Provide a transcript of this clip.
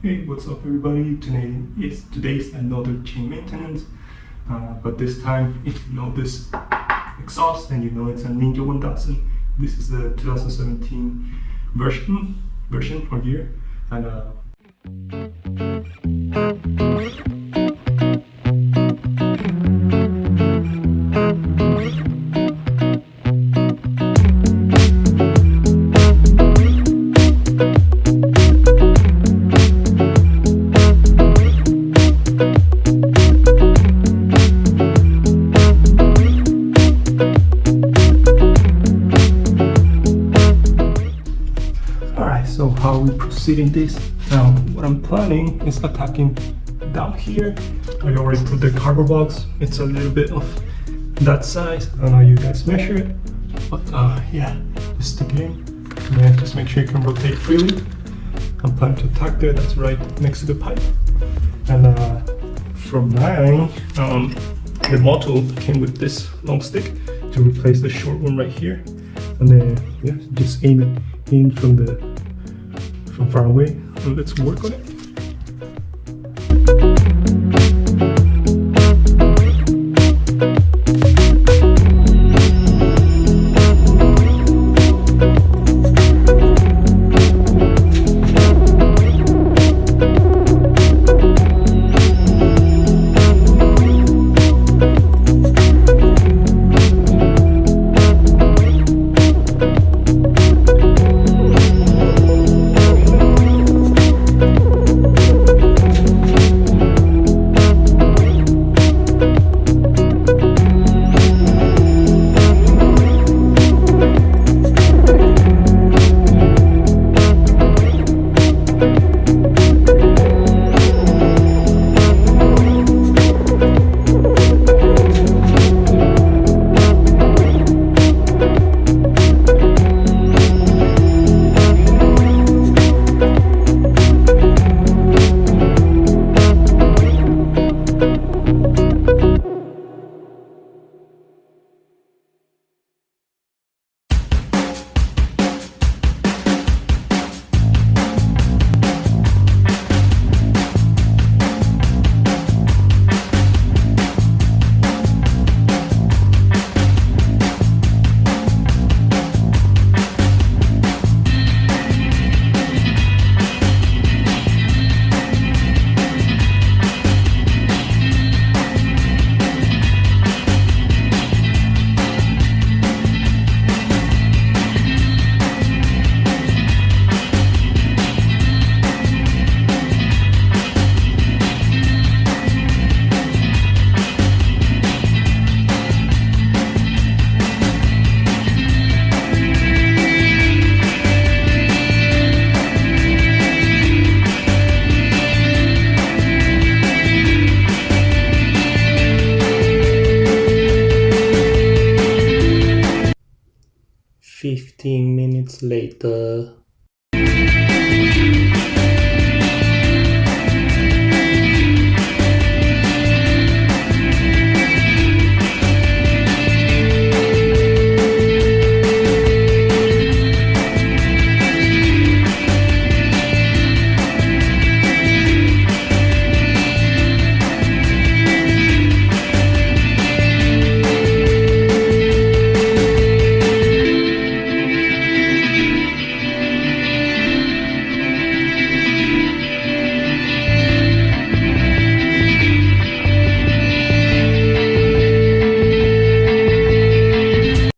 Hey, what's up everybody? Today's another chain maintenance, but this time it's this exhaust, and it's a Ninja 1000. This is the 2017 version or year, and so how are we proceeding this? Now, what I'm planning is attacking down here. I already put the cardboard box. It's a little bit of that size. I don't know how you guys measure it, but yeah, just stick it in. And then just make sure you can rotate freely. I'm planning to attack there. That's right next to the pipe. And from mine, the model came with this long stick to replace the short one right here. And then yeah, just aim it in from far away, and let's work on it. "15 minutes later."